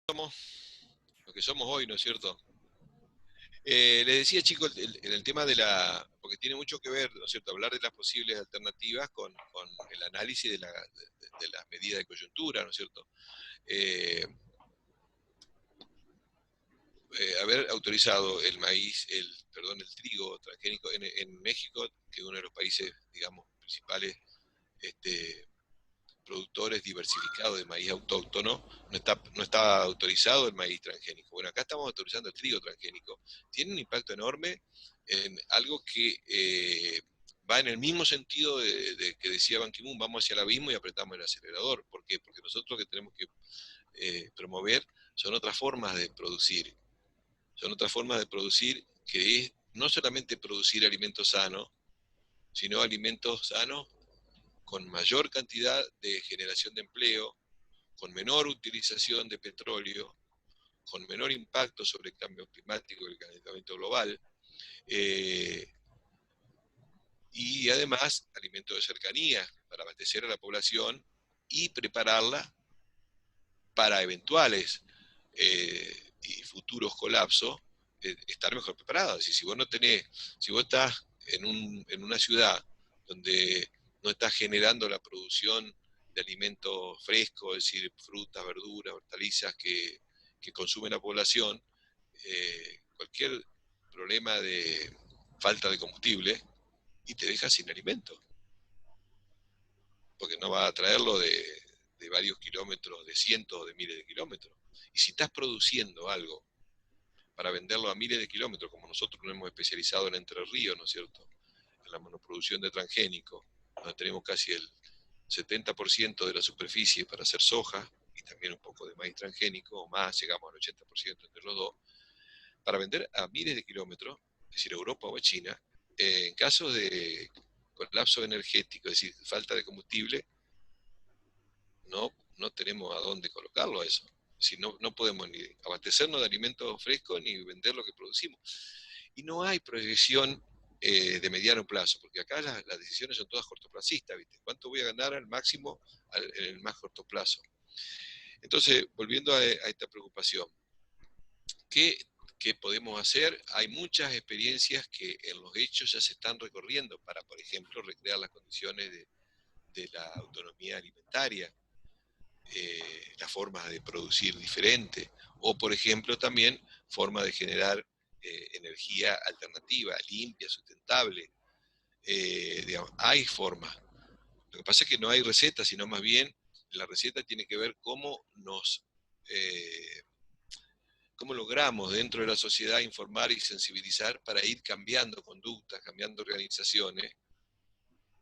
somos lo que somos hoy, ¿no es cierto? Les decía, chicos, el tema de la, porque tiene mucho que ver, ¿no es cierto?, hablar de las posibles alternativas con el análisis de las medidas de coyuntura, ¿no es cierto? Eh, Haber autorizado el maíz, perdón, el trigo transgénico en México, que es uno de los países, digamos, principales este, productores diversificados de maíz autóctono, no está autorizado el maíz transgénico. Bueno, acá estamos autorizando el trigo transgénico. Tiene un impacto enorme en algo que va en el mismo sentido de que decía Ban Ki-moon, vamos hacia el abismo y apretamos el acelerador. ¿Por qué? Porque nosotros lo que tenemos que promover son otras formas de producir. Son otras formas de producir que es no solamente producir alimentos sanos, sino alimentos sanos con mayor cantidad de generación de empleo, con menor utilización de petróleo, con menor impacto sobre el cambio climático y el calentamiento global, eh, y además alimentos de cercanía para abastecer a la población y prepararla para eventuales y futuros colapsos, estar mejor preparada. Si vos no tenés, si vos estás en una ciudad donde no estás generando la producción de alimentos frescos, es decir, frutas, verduras, hortalizas que consume la población, cualquier problema de falta de combustible y te deja sin alimento, porque no va a traerlo de varios kilómetros, de cientos o de miles de kilómetros. Y si estás produciendo algo para venderlo a miles de kilómetros, como nosotros nos hemos especializado en Entre Ríos, ¿no es cierto? En la monoproducción de transgénicos, donde tenemos casi el 70% de la superficie para hacer soja y también un poco de maíz transgénico, o más, llegamos al 80% entre los dos, para vender a miles de kilómetros, es decir, a Europa o a China, en caso de colapso energético, es decir, falta de combustible, no tenemos a dónde colocarlo a eso. Si no podemos ni abastecernos de alimentos frescos ni vender lo que producimos. Y no hay proyección de mediano plazo, porque acá las decisiones son todas cortoplacistas, ¿viste? ¿Cuánto voy a ganar al máximo en el más corto plazo? Entonces, volviendo a esta preocupación, ¿qué, ¿qué podemos hacer? Hay muchas experiencias que en los hechos ya se están recorriendo para, por ejemplo, recrear las condiciones de la autonomía alimentaria, las formas de producir diferentes, o por ejemplo también formas de generar energía alternativa, limpia, sustentable. Digamos, hay formas. Lo que pasa es que no hay receta, sino más bien la receta tiene que ver eh, cómo logramos dentro de la sociedad informar y sensibilizar para ir cambiando conductas, cambiando organizaciones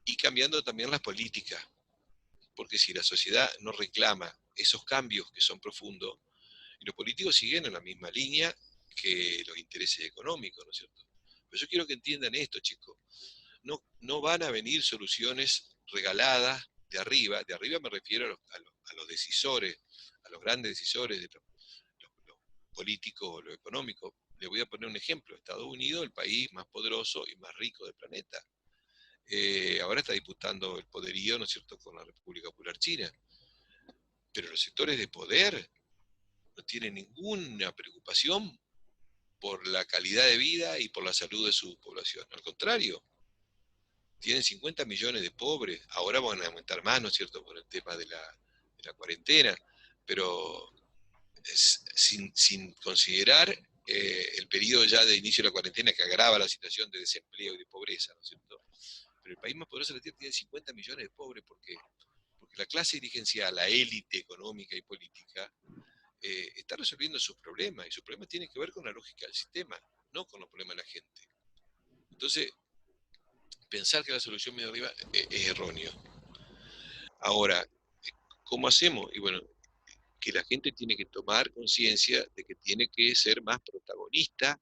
y cambiando también las políticas. Porque si la sociedad no reclama esos cambios que son profundos, y los políticos siguen en la misma línea que los intereses económicos, ¿no es cierto? Pero yo quiero que entiendan esto, chicos. No van a venir soluciones regaladas de arriba me refiero a los decisores, a los grandes decisores de los políticos o los económicos. Les voy a poner un ejemplo. Estados Unidos, el país más poderoso y más rico del planeta. Ahora está disputando el poderío, ¿no es cierto?, con la República Popular China. Pero los sectores de poder no tienen ninguna preocupación por la calidad de vida y por la salud de su población. Al contrario, tienen 50 millones de pobres, ahora van a aumentar más, ¿no es cierto?, por el tema de la cuarentena, pero sin considerar el periodo ya de inicio de la cuarentena que agrava la situación de desempleo y de pobreza, ¿no es cierto? Pero el país más poderoso de la Tierra tiene 50 millones de pobres porque la clase dirigencial, la élite económica y política, está resolviendo sus problemas, y sus problemas tienen que ver con la lógica del sistema, no con los problemas de la gente. Entonces, pensar que la solución viene arriba es erróneo. Ahora, ¿cómo hacemos? Y bueno, que la gente tiene que tomar conciencia de que tiene que ser más protagonista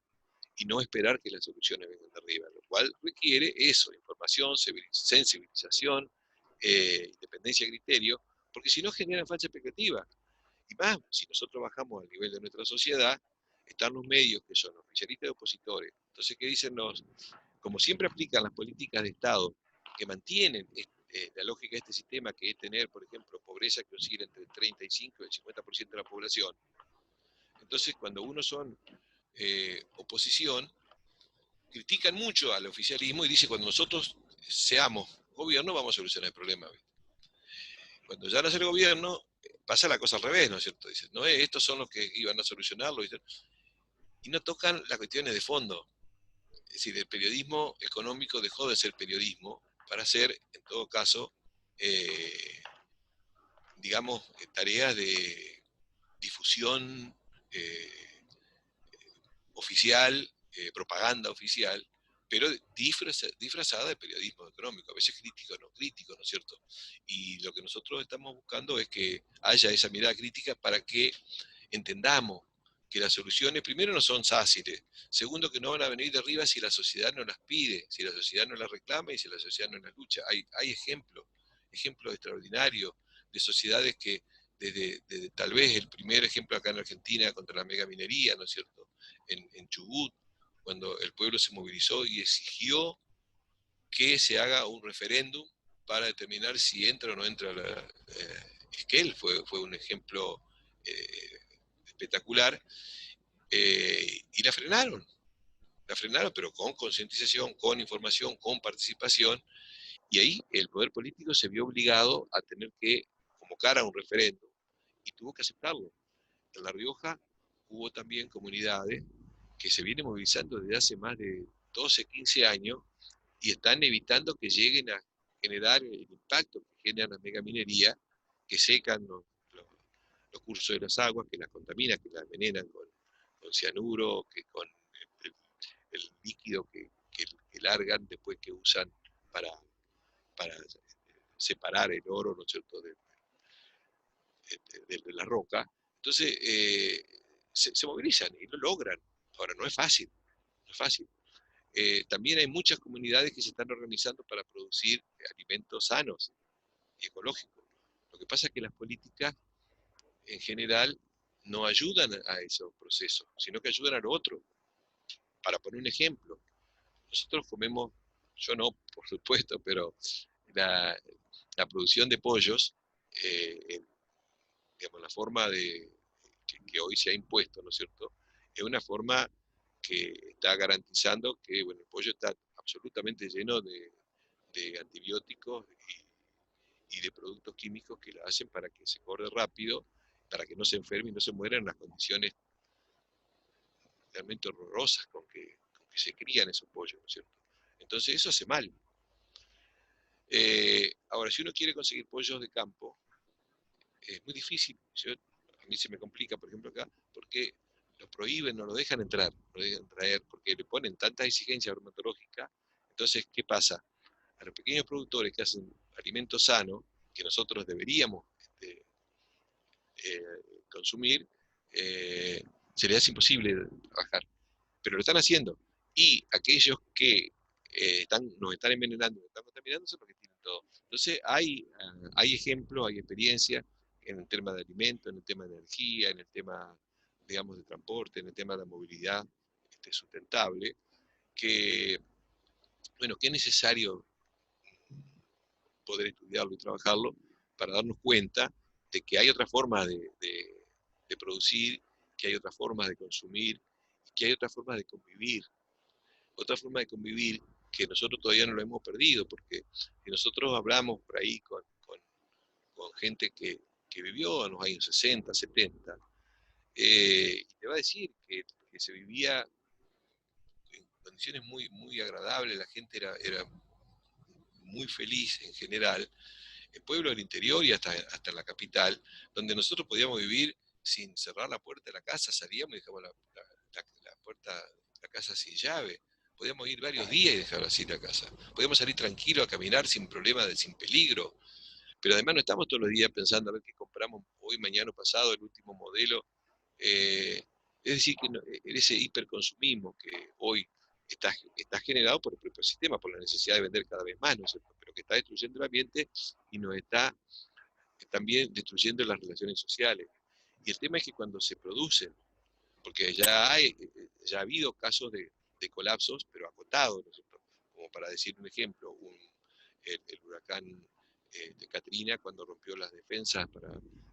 y no esperar que las soluciones vengan de arriba, lo cual requiere eso, información, sensibilización, independencia de criterio, porque si no generan falsa expectativa. Y más, si nosotros bajamos al nivel de nuestra sociedad, están los medios que son oficialistas y opositores. Entonces, ¿qué dicen los? Como siempre aplican las políticas de Estado que mantienen la lógica de este sistema, que es tener, por ejemplo, pobreza que oscila entre el 35 y el 50% de la población, Entonces, cuando uno son oposición, critican mucho al oficialismo y dice, cuando nosotros seamos gobierno vamos a solucionar el problema. Cuando ya no es el gobierno, pasa la cosa al revés, ¿no es cierto? Dicen, no, estos son los que iban a solucionarlo, y no tocan las cuestiones de fondo. Es decir, el periodismo económico dejó de ser periodismo para ser, en todo caso, eh, digamos, tareas de difusión oficial, propaganda oficial, pero disfrazada de periodismo económico, a veces crítico, no crítico, ¿no es cierto? Y lo que nosotros estamos buscando es que haya esa mirada crítica para que entendamos que las soluciones, primero, no son fáciles, segundo, que no van a venir de arriba si la sociedad no las pide, si la sociedad no las reclama y si la sociedad no las lucha. Hay ejemplos extraordinarios de sociedades que desde tal vez el primer ejemplo acá en Argentina contra la megaminería, ¿no es cierto? En Chubut, cuando el pueblo se movilizó y exigió que se haga un referéndum para determinar si entra o no entra Esquel, fue un ejemplo espectacular, y la frenaron, pero con concientización, con información, con participación, y ahí el poder político se vio obligado a tener que convocar a un referéndum y tuvo que aceptarlo. En La Rioja hubo también comunidades que se vienen movilizando desde hace más de 12, 15 años y están evitando que lleguen a generar el impacto que generan las megaminerías, que secan los cursos de las aguas, que las contaminan, que las envenenan con cianuro, que con el, el líquido que largan después que usan para separar el oro, ¿no es cierto?, de la roca. Entonces, se movilizan y lo logran. Ahora, no es fácil, no es fácil. También hay muchas comunidades que se están organizando para producir alimentos sanos y ecológicos. Lo que pasa es que las políticas en general no ayudan a esos procesos, sino que ayudan a lo otro. Para poner un ejemplo, nosotros comemos, yo no, por supuesto, pero la, la producción de pollos, digamos, la forma que hoy se ha impuesto, ¿no es cierto? Es una forma que está garantizando que, bueno, el pollo está absolutamente lleno de antibióticos y de productos químicos que lo hacen para que se engorde rápido, para que no se enferme y no se muera en las condiciones realmente horrorosas con que se crían esos pollos, ¿no es cierto? Entonces eso hace mal. Ahora, si uno quiere conseguir pollos de campo, es muy difícil. A mí se me complica, por ejemplo, acá, porque los prohíben, no lo dejan entrar, no lo dejan traer, porque le ponen tantas exigencias bromatológicas. Entonces, ¿qué pasa? A los pequeños productores que hacen alimentos sanos, que nosotros deberíamos consumir, se les hace imposible bajar. Pero lo están haciendo. Y aquellos que nos están envenenando, nos están contaminando, son los que tienen todo. Entonces hay ejemplos, hay experiencia en el tema de alimentos, en el tema de energía, en el tema, digamos, de transporte, en el tema de la movilidad sustentable, que, bueno, que es necesario poder estudiarlo y trabajarlo para darnos cuenta de que hay otra forma de producir, que hay otra forma de consumir, que hay otra forma de convivir. Otra forma de convivir que nosotros todavía no lo hemos perdido, porque si nosotros hablamos por ahí con gente que vivió en los años 60, 70, y te va a decir que se vivía en condiciones muy, muy agradables, la gente era muy feliz en general, en pueblos del interior y hasta en la capital, donde nosotros podíamos vivir sin cerrar la puerta de la casa, salíamos y dejamos la puerta de la casa sin llave. Podíamos ir varios días y dejar así la casa. Podíamos salir tranquilos a caminar sin problema, sin peligro. Pero además no estamos todos los días pensando a ver qué compramos hoy, mañana o pasado, el último modelo. Es decir, que ese hiperconsumismo que hoy está generado por el propio sistema, por la necesidad de vender cada vez más, ¿no es cierto? Pero que está destruyendo el ambiente y nos está también destruyendo las relaciones sociales. Y el tema es que cuando se producen, porque ya ha habido casos de colapsos, pero acotados, ¿no es cierto? Como para decir un ejemplo, el huracán de Katrina, cuando rompió las defensas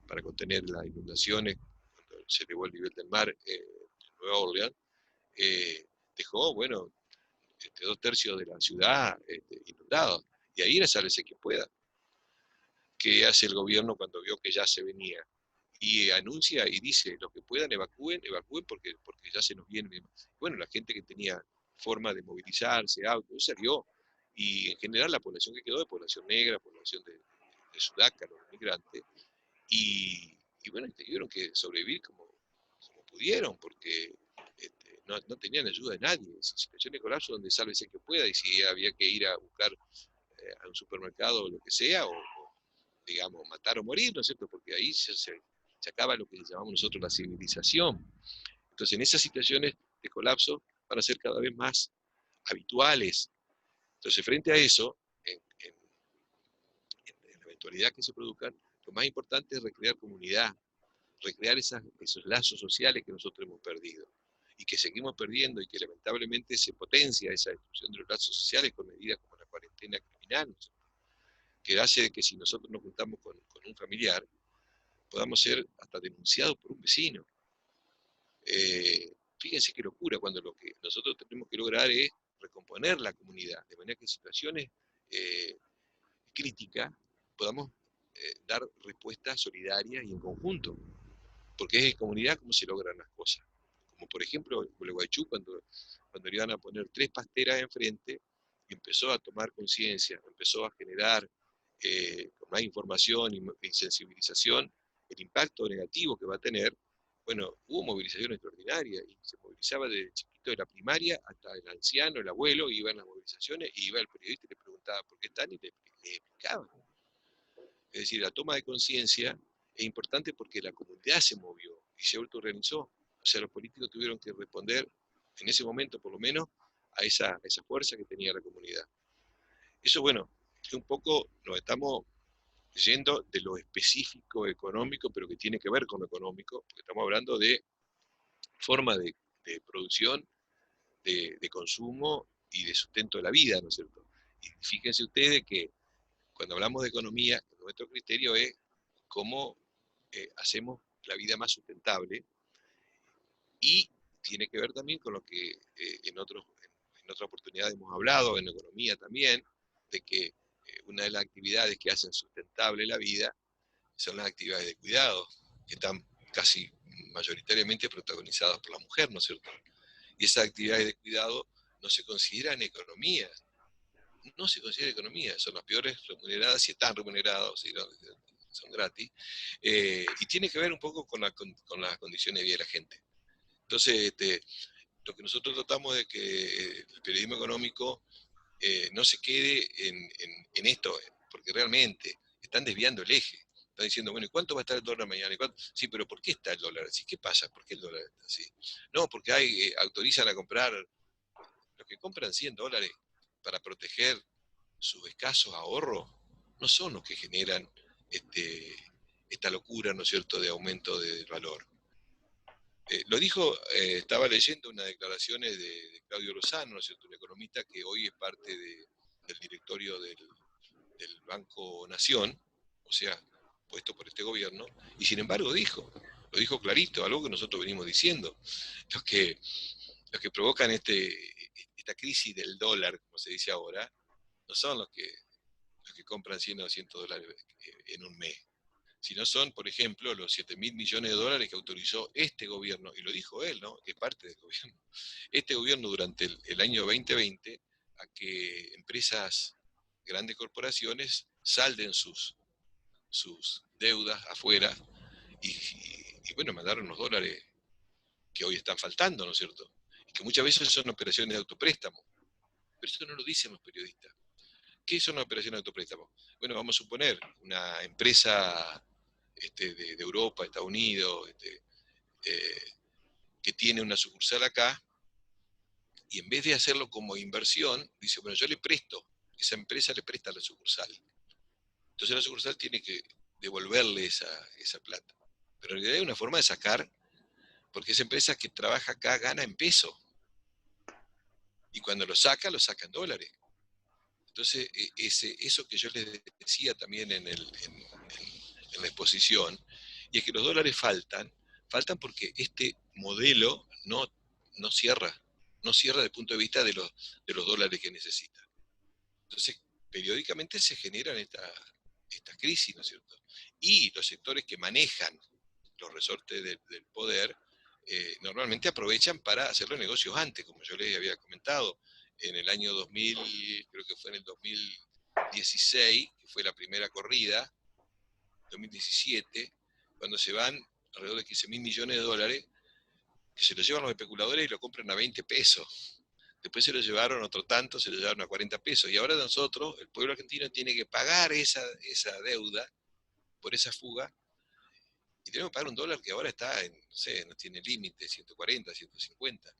para contener las inundaciones, cuando se elevó el nivel del mar en Nueva Orleans, dejó, bueno, 2/3 de la ciudad inundada. Y ahí era sálvese quien pueda. ¿Qué hace el gobierno cuando vio que ya se venía? Y anuncia y dice, los que puedan evacúen, evacúen porque ya se nos viene. Bueno, la gente que tenía forma de movilizarse, autos, salió. Y en general la población que quedó de población negra, población de Sudaca, los inmigrantes, y bueno, tuvieron que sobrevivir como pudieron, porque no tenían ayuda de nadie. Situación de colapso donde sálvese que pueda, y si había que ir a buscar a un supermercado o lo que sea, o digamos, matar o morir, ¿no es cierto? Porque ahí se acaba lo que llamamos nosotros la civilización. Entonces, en esas situaciones de colapso van a ser cada vez más habituales. Entonces, frente a eso, en la eventualidad que se produzcan, lo más importante es recrear comunidad, recrear esos lazos sociales que nosotros hemos perdido y que seguimos perdiendo, y que lamentablemente se potencia esa destrucción de los lazos sociales con medidas como la cuarentena criminal, ¿no? Que hace que si nosotros nos juntamos con un familiar, podamos ser hasta denunciados por un vecino. Fíjense qué locura, cuando lo que nosotros tenemos que lograr es recomponer la comunidad, de manera que en situaciones eh, críticas podamos dar respuestas solidarias y en conjunto, porque es en comunidad como se logran las cosas. Como por ejemplo el Gualeguaychú, cuando le iban a poner 3 pasteras enfrente, y empezó a tomar conciencia, empezó a generar con más información y sensibilización el impacto negativo que va a tener. Bueno, hubo movilización extraordinaria, y se movilizaba desde chiquito, de la primaria hasta el anciano, el abuelo, iban a las movilizaciones, y iba el periodista y le preguntaba por qué están, y le explicaban. Es decir, la toma de conciencia es importante porque la comunidad se movió y se autoorganizó. O sea, los políticos tuvieron que responder, en ese momento por lo menos, a esa fuerza que tenía la comunidad. Eso, bueno, es un poco, nos estamos yendo de lo específico económico, pero que tiene que ver con lo económico, porque estamos hablando de forma de producción, de consumo y de sustento de la vida, ¿no es cierto? Y fíjense ustedes que cuando hablamos de economía, nuestro criterio es cómo hacemos la vida más sustentable, y tiene que ver también con lo que en otra oportunidad hemos hablado, en economía también, de que una de las actividades que hacen sustentable la vida son las actividades de cuidado, que están casi mayoritariamente protagonizadas por la mujer, ¿no es cierto? Y esas actividades de cuidado no se consideran economía, no se considera economía, son las peores remuneradas, si están remuneradas, si no, son gratis, y tiene que ver un poco con las condiciones de vida de la gente. Entonces, lo que nosotros tratamos de que el periodismo económico no se quede en esto, porque realmente están desviando el eje. Están diciendo, bueno, ¿y cuánto va a estar el dólar mañana? Sí, pero ¿por qué está el dólar así? ¿Qué pasa? ¿Por qué el dólar está así? No, porque autorizan a comprar, los que compran $100 para proteger sus escasos ahorros, no son los que generan esta locura, ¿no es cierto?, de aumento del valor. Lo dijo, estaba leyendo unas declaraciones de Claudio Lozano, ¿no es cierto?, un economista que hoy es parte del directorio del Banco Nación, o sea, puesto por este gobierno, y sin embargo lo dijo clarito, algo que nosotros venimos diciendo. Los que, los que provocan esta crisis del dólar, como se dice ahora, no son los que compran 100 o $200 en un mes, sino son, por ejemplo, los 7.000 millones de dólares que autorizó este gobierno, y lo dijo él, ¿no?, que es parte del gobierno, este gobierno durante el año 2020, a que empresas, grandes corporaciones, salden sus deudas afuera, y bueno, mandaron los dólares que hoy están faltando, ¿no es cierto? Y que muchas veces son operaciones de autopréstamo, pero eso no lo dicen los periodistas. ¿Qué son las operaciones de autopréstamo? Bueno, vamos a suponer una empresa de Europa, Estados Unidos, eh, que tiene una sucursal acá, y en vez de hacerlo como inversión, dice, bueno, yo le presto, esa empresa le presta a la sucursal. Entonces la sucursal tiene que devolverle esa plata. Pero en realidad hay una forma de sacar, porque esa empresa que trabaja acá gana en peso, y cuando lo saca en dólares. Entonces, eso que yo les decía también en la exposición, y es que los dólares faltan faltan porque este modelo no cierra, no cierra desde el punto de vista de los dólares que necesita. Entonces, periódicamente se generan estas crisis, ¿no es cierto? Y los sectores que manejan los resortes del poder normalmente aprovechan para hacer los negocios antes, como yo les había comentado, en el año 2000, creo que fue en el 2016, que fue la primera corrida, 2017, cuando se van alrededor de 15.000 millones de dólares, que se los llevan los especuladores y lo compran a 20 pesos. Después se lo llevaron otro tanto, se lo llevaron a 40 pesos. Y ahora nosotros, el pueblo argentino, tiene que pagar esa deuda por esa fuga. Y tenemos que pagar un dólar que ahora está en, no sé, no tiene límite, 140, 150.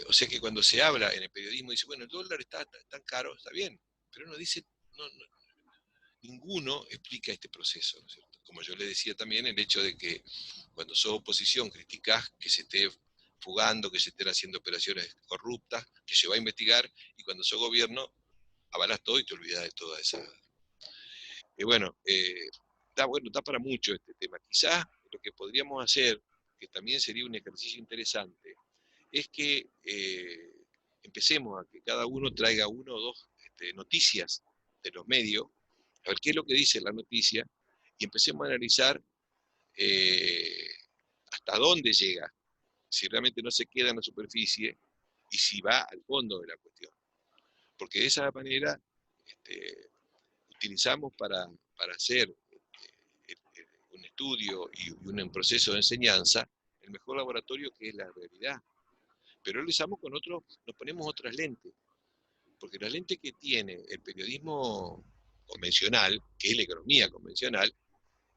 O sea que cuando se habla en el periodismo, dice, bueno, el dólar está tan caro, está bien, pero no dice, ninguno explica este proceso, ¿no es cierto? Como yo le decía también, el hecho de que cuando sos oposición criticás que se esté fugando, que se estén haciendo operaciones corruptas, que se va a investigar, y cuando sos gobierno avalás todo y te olvidás de toda esa... Y bueno, da para mucho este tema. Quizás lo que podríamos hacer, que también sería un ejercicio interesante, es que empecemos a que cada uno traiga uno o dos noticias de los medios, a ver qué es lo que dice la noticia, y empecemos a analizar eh, hasta dónde llega, si realmente no se queda en la superficie y si va al fondo de la cuestión. Porque de esa manera utilizamos para hacer un estudio y un proceso de enseñanza el mejor laboratorio que es la realidad. Pero lo usamos con otros, nos ponemos otras lentes, porque la lente que tiene el periodismo convencional, que es la economía convencional,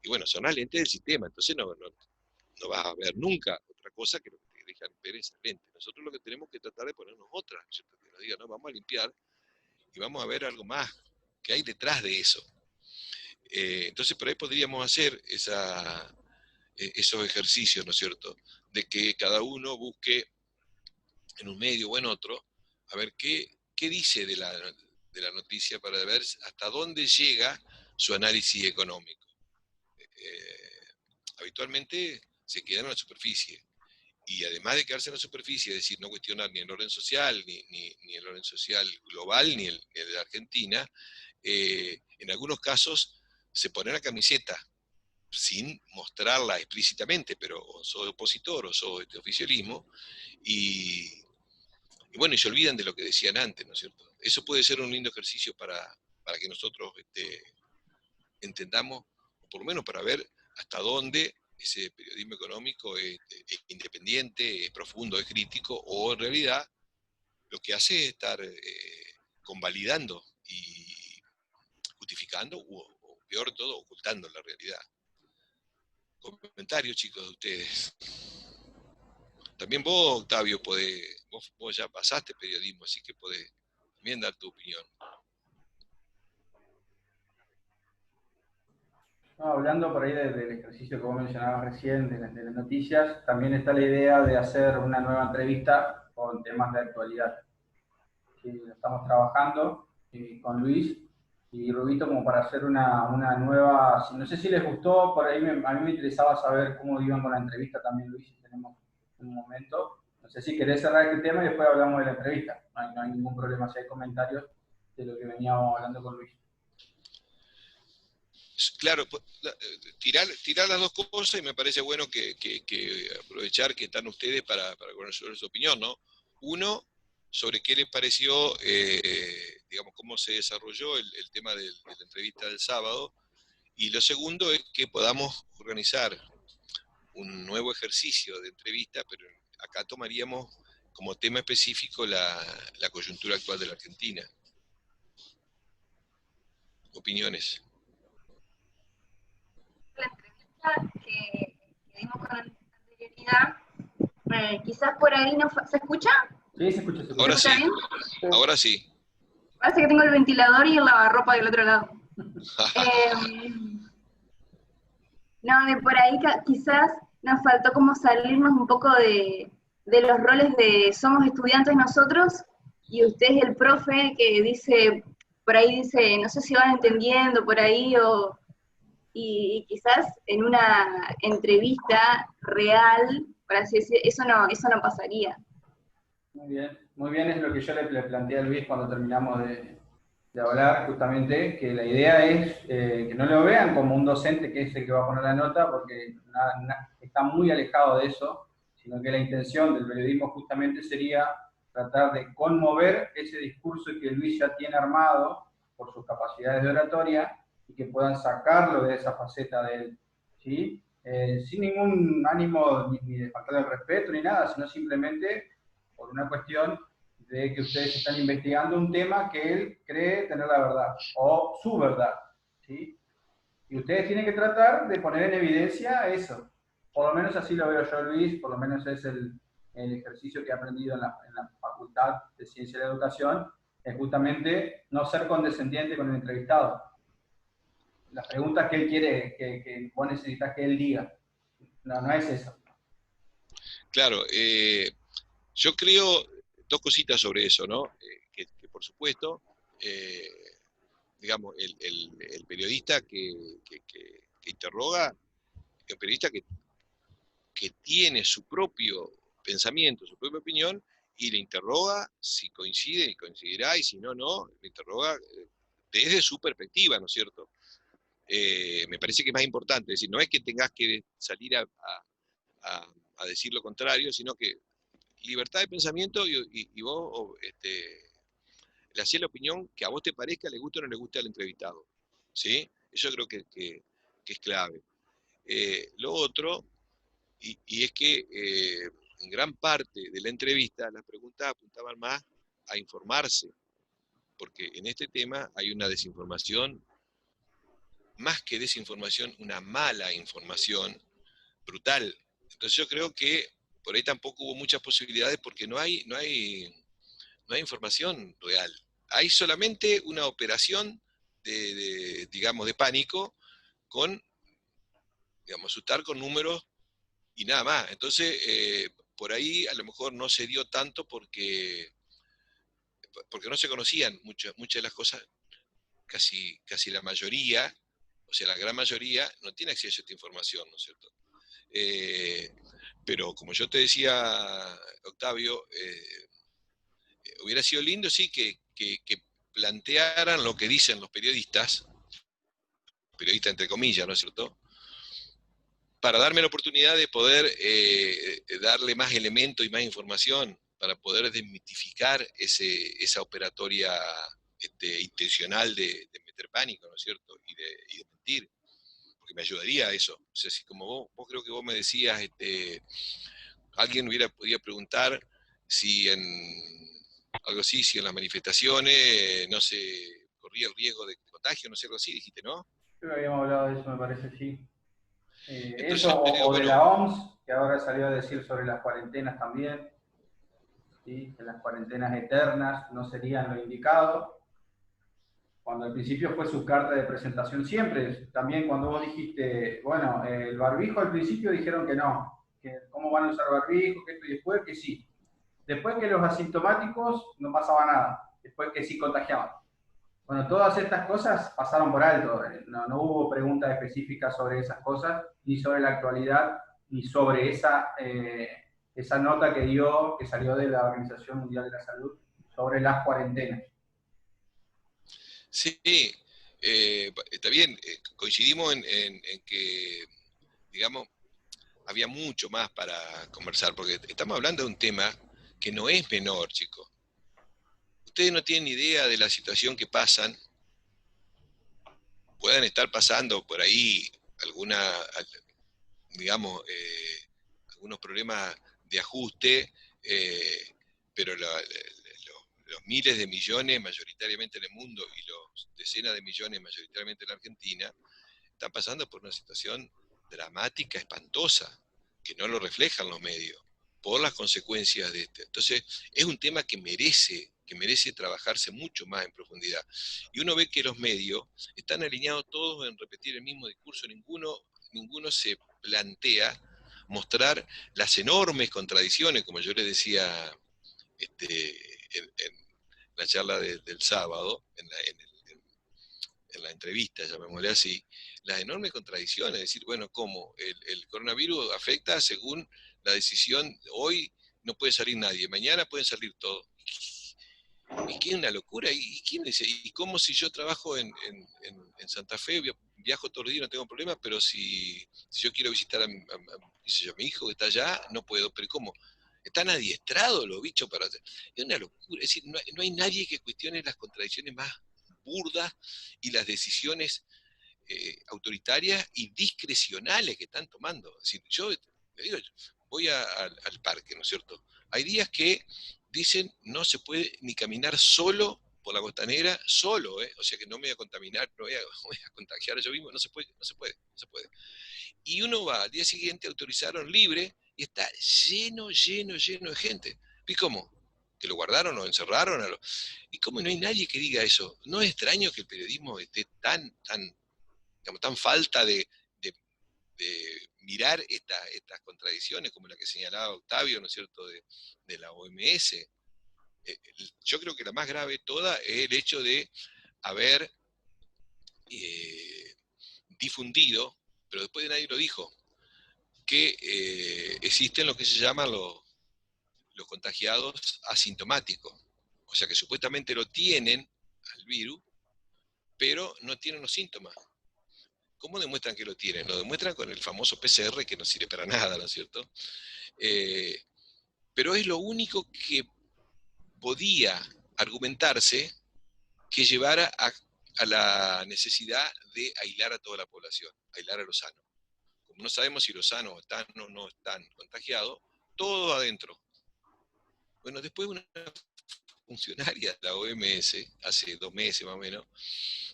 y bueno, son las lentes del sistema, entonces no vas a ver nunca otra cosa que lo que te dejan ver esas lentes. Nosotros lo que tenemos que tratar de ponernos otras, ¿cierto? Que nos digan, no, vamos a limpiar y vamos a ver algo más que hay detrás de eso. Entonces por ahí podríamos hacer esos ejercicios, ¿no es cierto? De que cada uno busque en un medio o en otro, a ver qué dice de la noticia para ver hasta dónde llega su análisis económico. Habitualmente se quedan en la superficie. Y además de quedarse en la superficie, es decir, no cuestionar ni el orden social, ni el orden social global, ni el de la Argentina, en algunos casos se pone la camiseta sin mostrarla explícitamente, pero o sos opositor o sos este oficialismo, y bueno, y se olvidan de lo que decían antes, ¿no es cierto? Eso puede ser un lindo ejercicio para que nosotros entendamos, o por lo menos para ver hasta dónde ese periodismo económico es independiente, es profundo, es crítico, o en realidad lo que hace es estar convalidando y justificando, o peor de todo, ocultando la realidad. Comentarios, chicos, de ustedes. También vos, Octavio, vos ya pasaste periodismo, así que podés también dar tu opinión. No, hablando por ahí del ejercicio que vos mencionabas recién, de las noticias, también está la idea de hacer una nueva entrevista con temas de actualidad. Que lo estamos trabajando con Luis y Rubito como para hacer una nueva, no sé si les gustó, por ahí a mí me interesaba saber cómo iban con la entrevista también, Luis, si tenemos un momento. No sé si querés cerrar este tema y después hablamos de la entrevista. No hay ningún problema si hay comentarios de lo que veníamos hablando con Luis. Claro, tirar las dos cosas, y me parece bueno que aprovechar que están ustedes para conocer su opinión, ¿no? Uno, sobre qué les pareció, digamos, cómo se desarrolló el tema de la entrevista del sábado, y lo segundo es que podamos organizar un nuevo ejercicio de entrevista, pero acá tomaríamos como tema específico la coyuntura actual de la Argentina. Opiniones. La entrevista que dimos con anterioridad, quizás por ahí no ¿se escucha? Sí, se escucha. Ahora sí, bien? Ahora sí. Parece que tengo el ventilador y el lavarropa del otro lado. No, de por ahí quizás nos faltó como salirnos un poco de los roles de somos estudiantes nosotros y usted es el profe que dice, por ahí dice, no sé si van entendiendo por ahí o y quizás en una entrevista real, por así decir, eso no pasaría. Muy bien, es lo que yo le planteé a Luis cuando terminamos de hablar, justamente, que la idea es que no lo vean como un docente que es el que va a poner la nota, porque está muy alejado de eso, sino que la intención del periodismo justamente sería tratar de conmover ese discurso que Luis ya tiene armado por sus capacidades de oratoria y que puedan sacarlo de esa faceta de él, ¿sí? Sin ningún ánimo ni de faltar el respeto ni nada, sino simplemente por una cuestión de que ustedes están investigando un tema que él cree tener la verdad, o su verdad, ¿sí? Y ustedes tienen que tratar de poner en evidencia eso. Por lo menos así lo veo yo, Luis, por lo menos es el ejercicio que he aprendido en la Facultad de Ciencia de la Educación, es justamente no ser condescendiente con el entrevistado. Las preguntas que él quiere, que vos necesitas que él diga. No, no es eso. Claro, yo creo dos cositas sobre eso, ¿no? Que por supuesto, digamos, el periodista que interroga, es un periodista que tiene su propio pensamiento, su propia opinión, y le interroga si coincide y coincidirá, y si no, no, le interroga desde su perspectiva, ¿no es cierto? Me parece que es más importante, es decir, no es que tengas que salir a decir lo contrario, sino que libertad de pensamiento y vos le hacés la opinión que a vos te parezca, le guste o no le guste al entrevistado. ¿Sí? Eso creo que es clave. Lo otro, y es que en gran parte de la entrevista las preguntas apuntaban más a informarse, porque en este tema hay una desinformación, más que desinformación, una mala información brutal. Entonces yo creo que por ahí tampoco hubo muchas posibilidades porque no hay información real. Hay solamente una operación digamos, de pánico con, digamos, asustar con números y nada más. Entonces, por ahí a lo mejor no se dio tanto porque no se conocían muchas de las cosas, casi la mayoría, o sea, la gran mayoría no tiene acceso a esta información, ¿no es cierto? Eh, pero como yo te decía, Octavio, hubiera sido lindo, sí, que plantearan lo que dicen los periodistas entre comillas, ¿no es cierto? Para darme la oportunidad de poder darle más elementos y más información para poder desmitificar esa operatoria intencional de meter pánico, ¿no es cierto? Y de mentir, porque me ayudaría a eso. O sea, si como vos creo que vos me decías, alguien hubiera podido preguntar si en algo así, si en las manifestaciones no se corría el riesgo de contagio, no sé, algo así, dijiste, ¿no? Creo que habíamos hablado de eso, me parece, sí. Entonces Eso, yo te digo, o de bueno, la OMS, que ahora salió a decir sobre las cuarentenas también, ¿sí? Que las cuarentenas eternas no serían lo indicado, cuando al principio fue su carta de presentación siempre. También cuando vos dijiste, bueno, el barbijo al principio dijeron que no, que cómo van a usar barbijo, que esto y después que sí. Después que los asintomáticos no pasaba nada, después que sí contagiaban. Bueno, todas estas cosas pasaron por alto. No hubo preguntas específicas sobre esas cosas, ni sobre la actualidad, ni sobre esa nota que dio, que salió de la Organización Mundial de la Salud, sobre las cuarentenas. sí, está bien, coincidimos en que, digamos, había mucho más para conversar, porque estamos hablando de un tema que no es menor, chicos. Ustedes no tienen idea de la situación que pasan, puedan estar pasando por ahí digamos, algunos problemas de ajuste, pero los miles de millones mayoritariamente en el mundo y los decenas de millones mayoritariamente en la Argentina están pasando por una situación dramática, espantosa, que no lo reflejan los medios, por las consecuencias de este. Entonces, es un tema que merece trabajarse mucho más en profundidad. Y uno ve que los medios están alineados todos en repetir el mismo discurso, ninguno se plantea mostrar las enormes contradicciones, como yo les decía en la charla del sábado, en la entrevista, llamémosle así, las enormes contradicciones, es decir, bueno, ¿cómo? El coronavirus afecta según la decisión, hoy no puede salir nadie, mañana pueden salir todos. Y que es una locura, ¿y quién dice? ¿Y cómo si yo trabajo en Santa Fe, viajo todos los días, no tengo problemas, pero si yo quiero visitar qué sé yo, mi hijo que está allá, no puedo, pero ¿cómo? Están adiestrados los bichos para hacer. Es una locura, es decir, no hay nadie que cuestione las contradicciones más burdas y las decisiones autoritarias y discrecionales que están tomando. Es decir, yo digo, voy al parque, ¿no es cierto? Hay días que dicen no se puede ni caminar solo por la costanera, solo, ¿eh? O sea que no me voy a contaminar, no voy a contagiar yo mismo, no se puede, no se puede, no se puede. Y uno va, al día siguiente autorizaron libre y está lleno, lleno, lleno de gente. ¿Y cómo? ¿Que lo guardaron o encerraron? ¿Y cómo no hay nadie que diga eso? ¿No es extraño que el periodismo esté digamos, tan falta de mirar estas contradicciones, como la que señalaba Octavio, ¿no es cierto?, de la OMS? Yo creo que la más grave de toda es el hecho de haber difundido, pero después de nadie lo dijo, que existen lo que se llaman los contagiados asintomáticos. O sea que supuestamente lo tienen al virus, pero no tienen los síntomas. ¿Cómo demuestran que lo tienen? Lo demuestran con el famoso PCR, que no sirve para nada, ¿no es cierto? Pero es lo único que podía argumentarse que llevara a la necesidad de aislar a toda la población, aislar a los sanos. Como no sabemos si los sanos están o no están contagiados, todo adentro. Bueno, después una funcionaria de la OMS, hace 2 meses más o menos,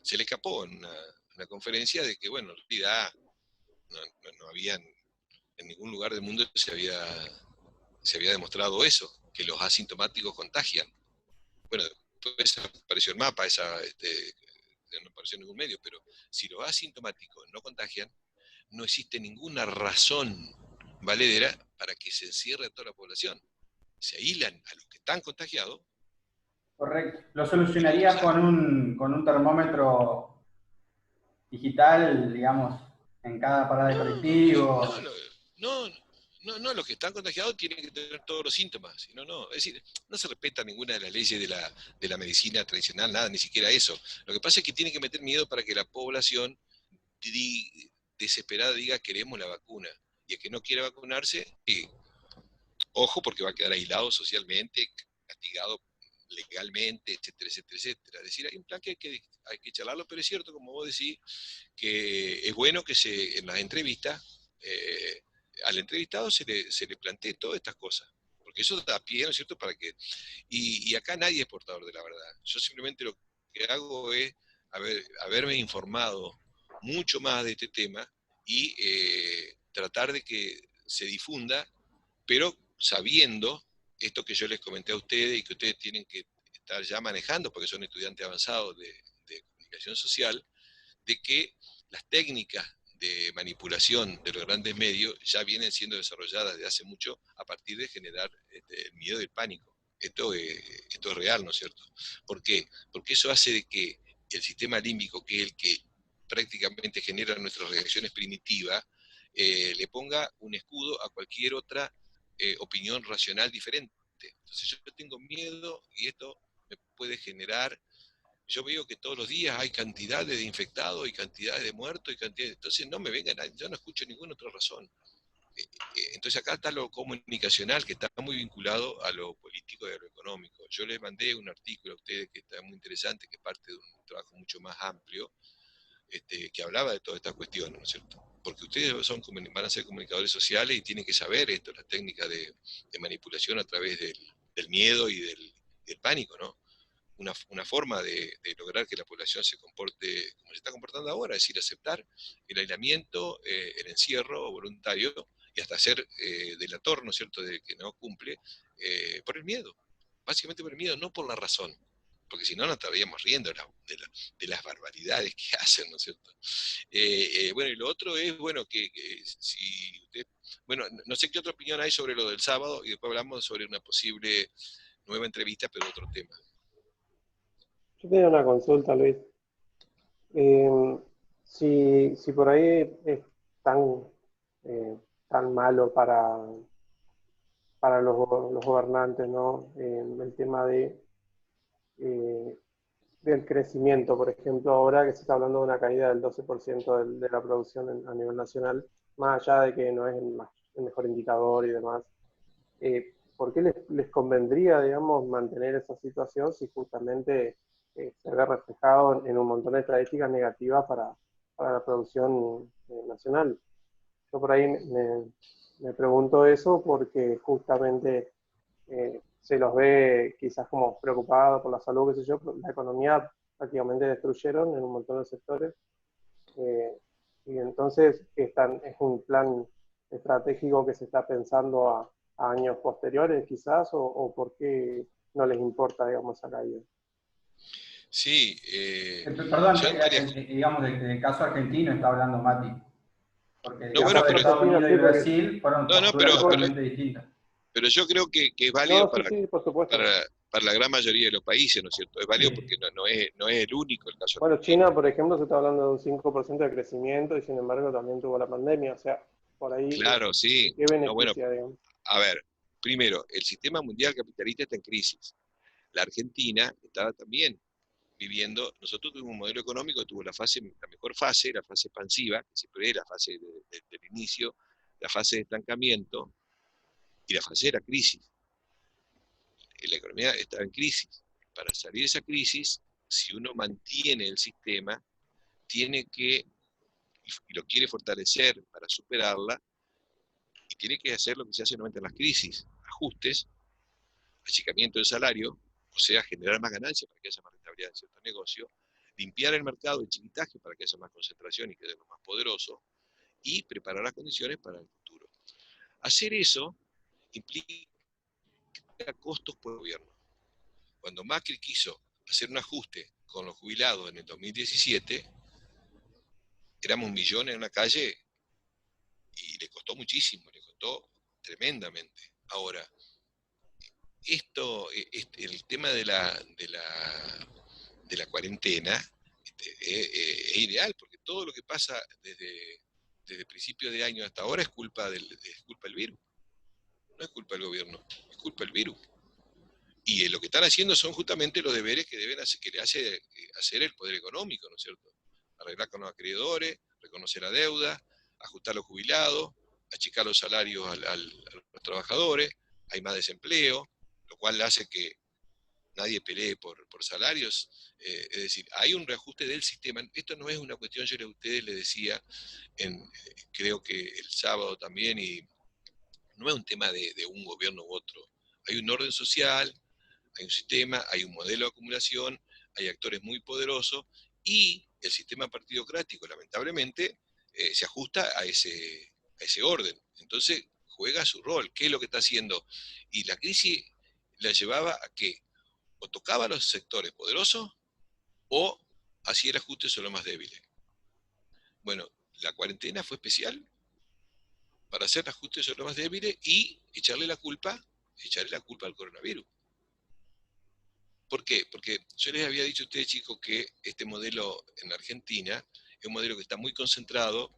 se le escapó en una conferencia de que, bueno, en realidad no habían, en ningún lugar del mundo se había demostrado eso, que los asintomáticos contagian. Bueno, después apareció el mapa, no apareció en ningún medio, pero si los asintomáticos no contagian, no existe ninguna razón valedera para que se encierre a toda la población. Se aíslan a los que están contagiados. Correcto. ¿Lo solucionarías con un termómetro digital, digamos, en cada parada de colectivo? No, los que están contagiados tienen que tener todos los síntomas. No. Es decir, no se respeta ninguna de las leyes de la medicina tradicional, nada, ni siquiera eso. Lo que pasa es que tiene que meter miedo para que la población desesperada diga queremos la vacuna. Y el que no quiere vacunarse, ojo, porque va a quedar aislado socialmente, castigado legalmente, etcétera, etcétera, etcétera. Es decir, hay un plan que hay que charlarlo, pero es cierto, como vos decís, que es bueno que en las entrevistas al entrevistado se le plantee todas estas cosas, porque eso da pie, ¿no es cierto?, para que... Y acá nadie es portador de la verdad. Yo simplemente lo que hago es haberme informado mucho más de este tema y tratar de que se difunda, pero sabiendo esto que yo les comenté a ustedes y que ustedes tienen que estar ya manejando, porque son estudiantes avanzados de comunicación social, de que las técnicas de manipulación de los grandes medios ya vienen siendo desarrolladas desde hace mucho a partir de generar el miedo y el pánico. Esto es real, ¿no es cierto? ¿Por qué? Porque eso hace de que el sistema límbico, que es el que prácticamente genera nuestras reacciones primitivas, le ponga un escudo a cualquier otra opinión racional diferente. Entonces yo tengo miedo y esto me puede generar. Yo veo que todos los días hay cantidades de infectados y cantidades de muertos y cantidades. Entonces no me vengan, yo no escucho ninguna otra razón. Entonces acá está lo comunicacional, que está muy vinculado a lo político y a lo económico. Yo les mandé un artículo a ustedes que está muy interesante, que es parte de un trabajo mucho más amplio, que hablaba de todas estas cuestiones, ¿no es cierto? Porque ustedes van a ser comunicadores sociales y tienen que saber esto, las técnicas de manipulación a través del miedo y del pánico, ¿no? Una forma de lograr que la población se comporte como se está comportando ahora, es decir, aceptar el aislamiento, el encierro voluntario y hasta ser delator, ¿no es cierto?, de que no cumple, por el miedo, básicamente por el miedo, no por la razón, porque si no nos estaríamos riendo de las barbaridades que hacen, ¿no es cierto? Bueno, y lo otro es, bueno, que si usted, bueno, no sé qué otra opinión hay sobre lo del sábado y después hablamos sobre una posible nueva entrevista, pero otro tema. Yo tenía una consulta, Luis. si por ahí es tan, tan malo para los gobernantes, ¿no? El tema eh, del crecimiento, por ejemplo, ahora que se está hablando de una caída del 12% de la producción a nivel nacional, más allá de que no es el mejor indicador y demás, ¿por qué les convendría, digamos, mantener esa situación si justamente se ve reflejado en un montón de estadísticas negativas para la producción nacional? Yo por ahí me pregunto eso porque justamente se los ve quizás como preocupados por la salud, qué sé yo, pero la economía prácticamente destruyeron en un montón de sectores. eh, y entonces es un plan estratégico que se está pensando a años posteriores quizás, o por qué no les importa, digamos, esa caída. Sí, Perdón, yo estaría... digamos, del caso argentino está hablando Mati, porque el No, El caso bueno, caso de pero... Estados argentino Unidos y sí, porque... Brasil fueron No, no, posturas Sí, porque... totalmente distintas. pero yo creo que es válido No, sí, sí, por supuesto. para la gran mayoría de los países, ¿no es cierto? Es válido porque Sí. no es el único el caso Bueno, argentino. China, por ejemplo, se está hablando de un 5% de crecimiento y sin embargo también tuvo la pandemia. O sea, por ahí, Claro, sí. ¿qué No, bueno, beneficia, digamos? a ver, primero, el sistema mundial capitalista está en crisis. La Argentina estaba también viviendo, nosotros tuvimos un modelo económico que tuvo la mejor fase, la fase expansiva, que siempre es la fase del inicio, la fase de estancamiento y la fase de la crisis. La economía estaba en crisis. Para salir de esa crisis, si uno mantiene el sistema, tiene que, y lo quiere fortalecer para superarla, y tiene que hacer lo que se hace normalmente en las crisis, ajustes, achicamiento del salario, o sea, generar más ganancias para que haya más rentabilidad en ciertos negocios, limpiar el mercado de chiquitaje para que haya más concentración y que quede más poderoso, y preparar las condiciones para el futuro. Hacer eso implica costos por el gobierno. Cuando Macri quiso hacer un ajuste con los jubilados en el 2017, éramos millones en una calle y le costó muchísimo, le costó tremendamente. Ahora, el tema de la cuarentena es ideal, porque todo lo que pasa desde principios de año hasta ahora es culpa del virus, no es culpa del gobierno, es culpa del virus. Y lo que están haciendo son justamente los deberes que deben hacer, que le hace hacer el poder económico, ¿no es cierto? Arreglar con los acreedores, reconocer la deuda, ajustar los jubilados, achicar los salarios a los trabajadores, hay más desempleo, lo cual hace que nadie pelee por salarios. Es decir, hay un reajuste del sistema. Esto no es una cuestión, yo a ustedes les decía, creo que el sábado también, y no es un tema de un gobierno u otro. Hay un orden social, hay un sistema, hay un modelo de acumulación, hay actores muy poderosos y el sistema partidocrático, lamentablemente, se ajusta a ese orden. Entonces, juega su rol. ¿Qué es lo que está haciendo? Y la crisis la llevaba a que o tocaba a los sectores poderosos o hacía el ajuste sobre los más débiles. Bueno, la cuarentena fue especial para hacer el ajuste sobre los más débiles y echarle la culpa al coronavirus. ¿Por qué? Porque yo les había dicho a ustedes, chicos, que este modelo en Argentina es un modelo que está muy concentrado,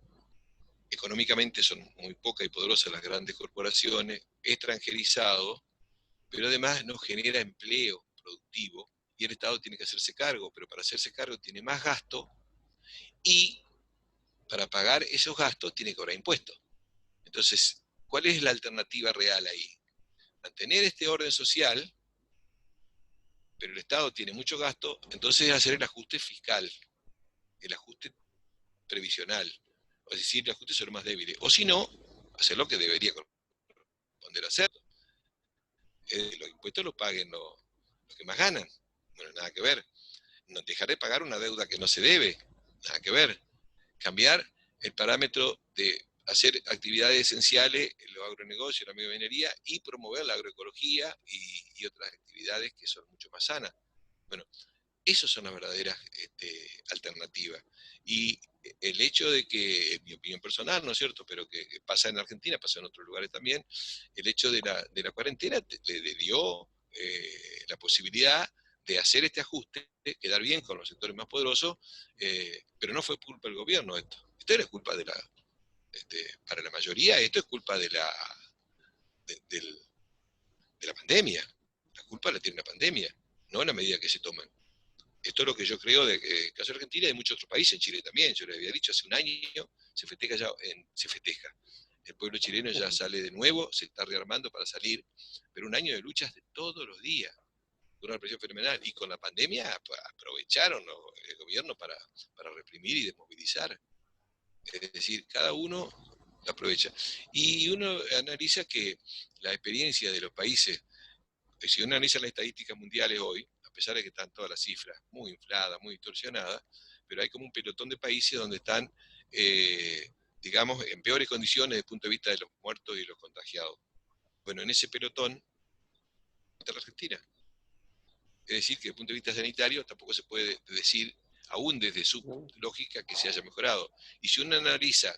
económicamente son muy pocas y poderosas las grandes corporaciones, extranjerizado, pero además no genera empleo productivo y el Estado tiene que hacerse cargo, pero para hacerse cargo tiene más gasto y para pagar esos gastos tiene que cobrar impuestos. Entonces, ¿cuál es la alternativa real ahí? Mantener este orden social, pero el Estado tiene mucho gasto, entonces hacer el ajuste fiscal, el ajuste previsional, es decir, el ajuste sobre los más débiles. O si no, hacer lo que debería corresponder hacer. Los impuestos los paguen los que más ganan. Bueno, nada que ver. No, dejar de pagar una deuda que no se debe, nada que ver. Cambiar el parámetro de hacer actividades esenciales en los agronegocios, la minería y promover la agroecología y otras actividades que son mucho más sanas. Bueno, esas son las verdaderas alternativas. Y el hecho de que, en mi opinión personal, ¿no es cierto?, pero que pasa en Argentina, pasa en otros lugares también, el hecho de la cuarentena le dio la posibilidad de hacer este ajuste, quedar bien con los sectores más poderosos, pero no fue culpa del gobierno esto. Esto era culpa de para la mayoría, esto es culpa de la pandemia. La culpa la tiene la pandemia, no la medida que se toman. Esto es lo que yo creo de que el caso de Argentina y de muchos otros países, en Chile también, yo les había dicho, hace un año se festeja. El pueblo chileno ya sale de nuevo, se está rearmando para salir, pero un año de luchas de todos los días, una represión fenomenal, y con la pandemia aprovecharon el gobierno para reprimir y desmovilizar. Es decir, cada uno aprovecha. Y uno analiza que la experiencia de los países, si uno analiza las estadísticas mundiales hoy, a pesar de que están todas las cifras muy infladas, muy distorsionadas, pero hay como un pelotón de países donde están, digamos, en peores condiciones desde el punto de vista de los muertos y los contagiados. Bueno, en ese pelotón está la Argentina. Es decir, que desde el punto de vista sanitario tampoco se puede decir, aún desde su lógica, que se haya mejorado. Y si uno analiza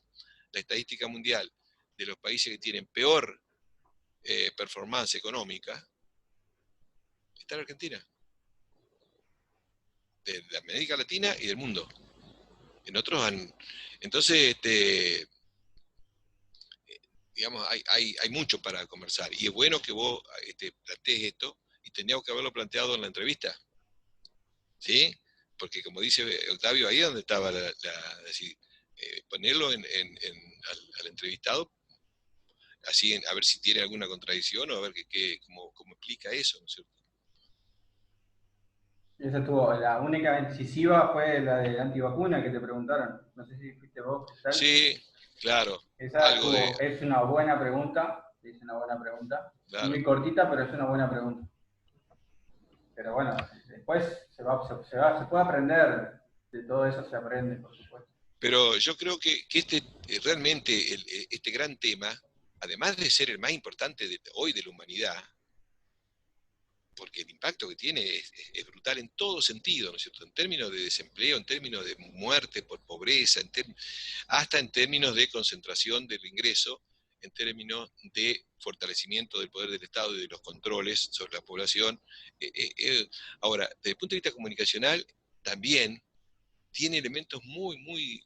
la estadística mundial de los países que tienen peor performance económica, está la Argentina. De América Latina y del mundo. En otros entonces, digamos, hay mucho para conversar. Y es bueno que vos plantees esto, y tendríamos que haberlo planteado en la entrevista. ¿Sí? Porque como dice Octavio, ahí es donde estaba decir, ponerlo al entrevistado, así a ver si tiene alguna contradicción o a ver cómo explica eso, ¿no es cierto? Esa estuvo, la única incisiva fue la de antivacuna que te preguntaron. No sé si fuiste vos, ¿qué tal? Sí, claro. Esa es una buena pregunta. Es una buena pregunta. Claro. Muy cortita, pero es una buena pregunta. Pero bueno, después se puede aprender. De todo eso se aprende, por supuesto. Pero yo creo que realmente este gran tema, además de ser el más importante hoy de la humanidad, porque el impacto que tiene es brutal en todo sentido, ¿no es cierto? En términos de desempleo, en términos de muerte por pobreza, hasta en términos de concentración del ingreso, en términos de fortalecimiento del poder del Estado y de los controles sobre la población. Ahora, desde el punto de vista comunicacional, también tiene elementos muy, muy,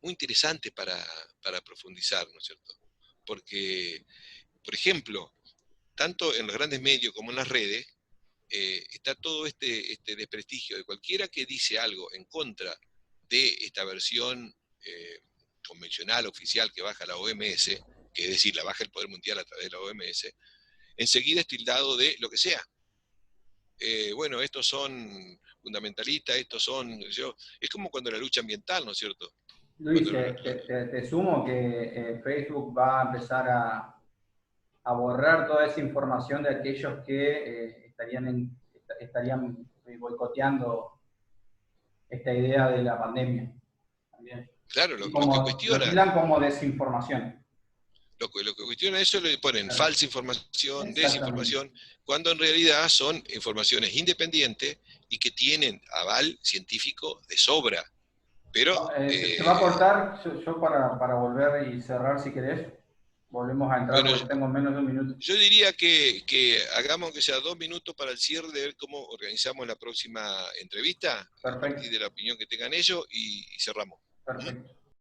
muy interesantes para profundizar, ¿no es cierto? Porque, por ejemplo, tanto en los grandes medios como en las redes, está todo este desprestigio de cualquiera que dice algo en contra de esta versión convencional, oficial, que baja la OMS, que es decir, la baja el poder mundial a través de la OMS, enseguida es tildado de lo que sea. Bueno, estos son fundamentalistas, estos son... es como cuando la lucha ambiental, ¿no es cierto? Luis, te sumo que Facebook va a empezar a borrar toda esa información de aquellos que estarían boicoteando esta idea de la pandemia. También. Claro, lo que cuestiona... Lo tildan como desinformación. Lo que cuestiona eso le ponen falsa información, desinformación, cuando en realidad son informaciones independientes y que tienen aval científico de sobra. Pero... se va a cortar, yo para volver y cerrar si querés. Volvemos a entrar porque tengo menos de un minuto. Yo diría que hagamos que sea 2 minutos para el cierre de ver cómo organizamos la próxima entrevista. Perfecto. A partir de la opinión que tengan ellos y cerramos. Perfecto.